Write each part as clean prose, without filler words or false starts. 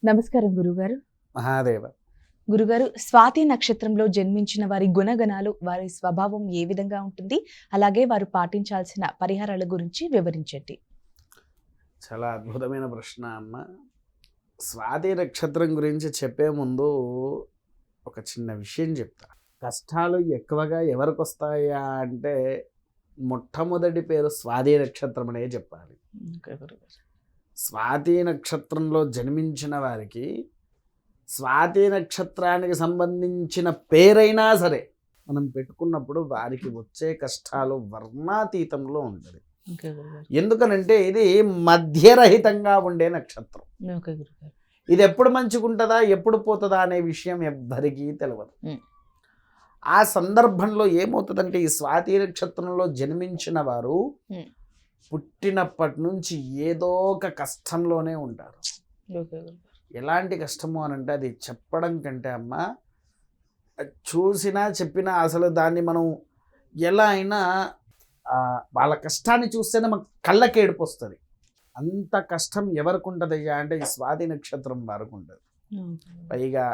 నమస్కారం గురుగారు. మహాదేవ. గురుగారు, స్వాతి నక్షత్రంలో జన్మించిన వారి గుణగణాలు, వారి స్వభావం ఏ విధంగా ఉంటుంది, అలాగే వారు పాటించాల్సిన పరిహారాల గురించి వివరించండి. చాలా అద్భుతమైన ప్రశ్న అమ్మ. స్వాతి నక్షత్రం గురించి చెప్పే ముందు ఒక చిన్న విషయం చెప్తా. కష్టాలు ఎక్కువగా ఎవరికి వస్తాయా అంటే మొట్టమొదటి పేరు స్వాతి నక్షత్రం అనే చెప్పాలి. స్వాతి నక్షత్రంలో జన్మించిన వారికి స్వాతి నక్షత్రానికి సంబంధించిన పేరైనా సరే మనం పెట్టుకున్నప్పుడు వారికి వచ్చే కష్టాలు వర్ణాతీతంలో ఉంటుంది. ఎందుకనంటే ఇది మధ్యరహితంగా ఉండే నక్షత్రం. ఇది ఎప్పుడు మంచిగుంటుందా ఎప్పుడు పోతుందా అనే విషయం ఎవ్వరికీ తెలియదు. ఆ సందర్భంలో ఏమవుతుందంటే ఈ స్వాతి నక్షత్రంలో జన్మించిన వారు పుట్టినప్పటి నుంచి ఏదో ఒక కష్టంలోనే ఉంటారు. ఎలాంటి కష్టము అని అంటే అది చెప్పడం కంటే అమ్మ చూసినా చెప్పినా అసలు దాన్ని మనం ఎలా అయినా వాళ్ళ కష్టాన్ని చూస్తేనే మనకు కళ్ళకి ఏడుపు వస్తుంది. అంత కష్టం ఎవరికి ఉంటుందయ్యా అంటే ఈ స్వాతి నక్షత్రం వారికి ఉంటుంది. పైగా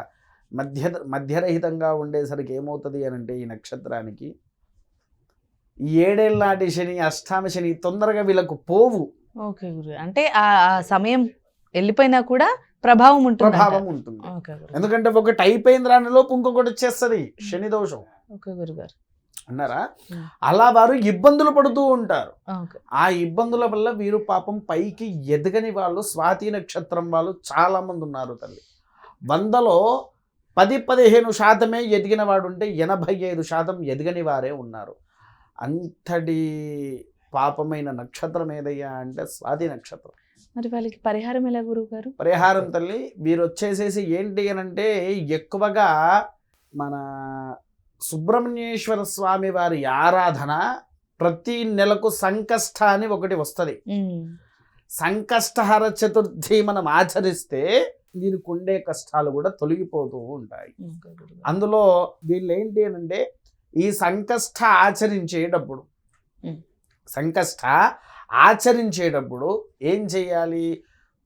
మధ్యరహితంగా ఉండేసరికి ఏమవుతుంది అని అంటే ఈ నక్షత్రానికి 7 ఏళ్ళ నాటి శని, అష్టామ శని తొందరగా వీళ్ళకు పోవు. ఓకే గురు, అంటే ఆ సమయం వెళ్ళిపోయినా కూడా ప్రభావం ఉంటుంది. ఎందుకంటే ఒకటి అయిపోయిన దానిలోపు ఇంకొకటి వచ్చేస్తుంది శని దోషం. ఓకే గురుగారు అన్నారా? అలా వారు ఇబ్బందులు పడుతూ ఉంటారు. ఆ ఇబ్బందుల వల్ల వీరు పాపం పైకి ఎదగని వాళ్ళు స్వాతి నక్షత్రం వాళ్ళు చాలా మంది ఉన్నారు తల్లి. 100లో 10-15% ఎదిగిన వాడు ఉంటే 85% ఎదగని వారే ఉన్నారు. అంతటి పాపమైన నక్షత్రం ఏదయ్యా అంటే స్వాతి నక్షత్రం. మరి వాళ్ళకి పరిహారం ఎలా గురువు గారు? పరిహారం తల్లి వీరు వచ్చేసేసి ఏంటి అని అంటే ఎక్కువగా మన సుబ్రహ్మణ్యేశ్వర స్వామి వారి ఆరాధన ప్రతి నెలకు సంకష్ట అని ఒకటి వస్తుంది. సంకష్టహర చతుర్థి మనం ఆచరిస్తే వీరికి ఉండే కష్టాలు కూడా తొలగిపోతూ ఉంటాయి. అందులో వీళ్ళు ఏంటి అని అంటే ఈ సంకష్ట ఆచరించేటప్పుడు ఏం చేయాలి?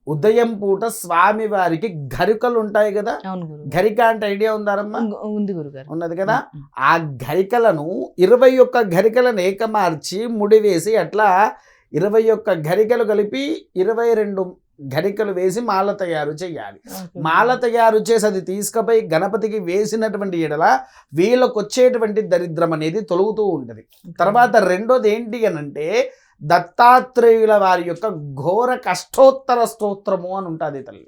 ఉదయం పూట స్వామి వారికి గరికలు ఉంటాయి కదా. గరిక అంటే ఐడియా ఉందారమ్మా? ఉంది గురుగారు. ఉన్నది కదా. ఆ గరికలను 21 గరికలను ఏకమార్చి ముడివేసి అట్లా 21 గరికలు కలిపి 22 గరికలు వేసి మాల తయారు చేయాలి. మాల తయారు చేసి అది తీసుకుపోయి గణపతికి వేసినటువంటి ఎడల వీళ్ళకు వచ్చేటువంటి దరిద్రం అనేది తొలుగుతూ ఉంటుంది. తర్వాత రెండోది ఏంటి అనంటే దత్తాత్రేయుల వారి యొక్క ఘోర కష్టోత్తర స్తోత్రము అని ఉంటుంది తల్లి.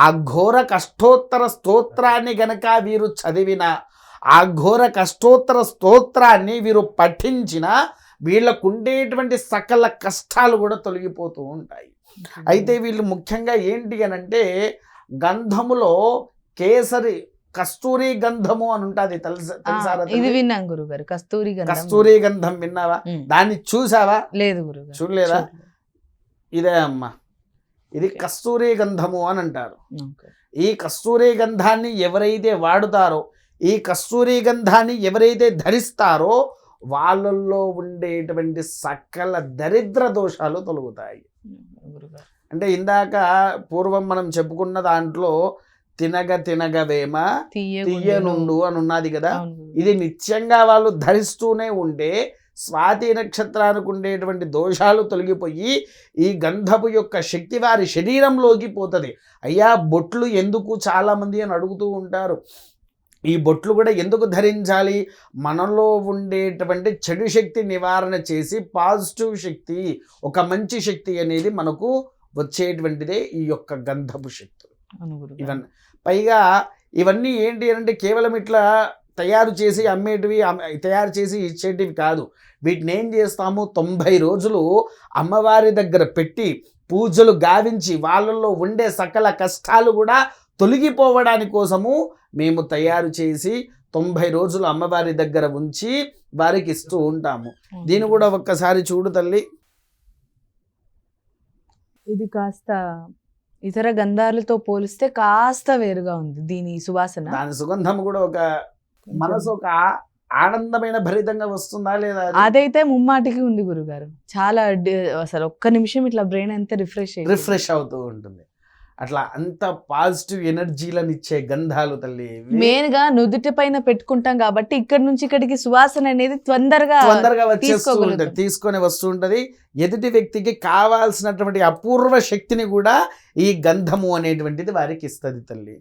ఆ ఘోర కష్టోత్తర స్తోత్రాన్ని గనక వీరు చదివిన, ఆ ఘోర కష్టోత్తర స్తోత్రాన్ని వీరు పఠించిన వీళ్ళకు ఉండేటువంటి సకల కష్టాలు కూడా తొలగిపోతూ ఉంటాయి. అయితే వీళ్ళు ముఖ్యంగా ఏంటి అని అంటే గంధములో కస్తూరి గంధము అని ఉంటుంది తెలుసా? ఇది విన్నాం గురుగారు. కస్తూరి గంధం విన్నావా? దాన్ని చూసావా? లేదు గురుగారు. చూడలేదా? ఇదే అమ్మా, ఇది కస్తూరి గంధము అని అంటారు. ఈ కస్తూరి గంధాన్ని ఎవరైతే వాడుతారో, ఈ కస్తూరి గంధాన్ని ఎవరైతే ధరిస్తారో వాళ్ళల్లో ఉండేటువంటి సకల దరిద్ర దోషాలు తొలగుతాయి. అంటే ఇందాక పూర్వం మనం చెప్పుకున్న దాంట్లో తినగవేమ తీయనుండు అని ఉన్నది కదా. ఇది నిత్యంగా వాళ్ళు ధరిస్తూనే ఉంటే స్వాతి నక్షత్రానికి ఉండేటువంటి దోషాలు తొలగిపోయి ఈ గంధపు యొక్క శక్తి వారి శరీరంలోకి పోతుంది. అయ్యా బొట్లు ఎందుకు చాలామంది అని అడుగుతూ ఉంటారు. ఈ బొట్లు కూడా ఎందుకు ధరించాలి? మనలో ఉండేటువంటి చెడు శక్తి నివారణ చేసి పాజిటివ్ శక్తి, ఒక మంచి శక్తి అనేది మనకు వచ్చేటువంటిదే ఈ యొక్క గంధపు శక్తి. ఇవన్నీ పైగా ఇవన్నీ ఏంటి అంటే కేవలం ఇట్లా తయారు చేసి అమ్మేటివి, తయారు చేసి ఇచ్చేటివి కాదు. వీటిని ఏం చేస్తాము? 90 రోజులు అమ్మవారి దగ్గర పెట్టి పూజలు గావించి వాళ్ళల్లో ఉండే సకల కష్టాలు కూడా తొలగిపోవడానికి కోసము మేము తయారు చేసి 90 రోజులు అమ్మవారి దగ్గర ఉంచి వారికి ఇస్తూ ఉంటాము. దీన్ని కూడా ఒక్కసారి చూడు తల్లి. ఇది కాస్త ఇతర గంధాలతో పోలిస్తే కాస్త వేరుగా ఉంది దీని సువాసన. దాని సుగంధం కూడా ఒక మనసు ఒక ఆనందమైన భరితంగా వస్తుందా లేదా? అదైతే ముమ్మాటికి ఉంది గురుగారు. చాలా అసలు ఒక్క నిమిషం ఇట్లా బ్రెయిన్ అంతా రిఫ్రెష్ అవుతూ ఉంటుంది. అట్లా అంత పాజిటివ్ ఎనర్జీలను ఇచ్చే గంధాలు తల్లి ఇవి. మెయిన్ గా నుదుటి పైన పెట్టుకుంటాం కాబట్టి ఇక్కడ నుంచి ఇక్కడికి సువాసన అనేది తొందరగా వచ్చేస్తూ తీసుకోగలుగుతాం. ఉంటుంది, తీసుకొని వస్తూ ఉంటది. ఎదుటి వ్యక్తికి కావాల్సినటువంటి అపూర్వ శక్తిని కూడా ఈ గంధము అనేటువంటిది వారికి ఇస్తుంది తల్లి.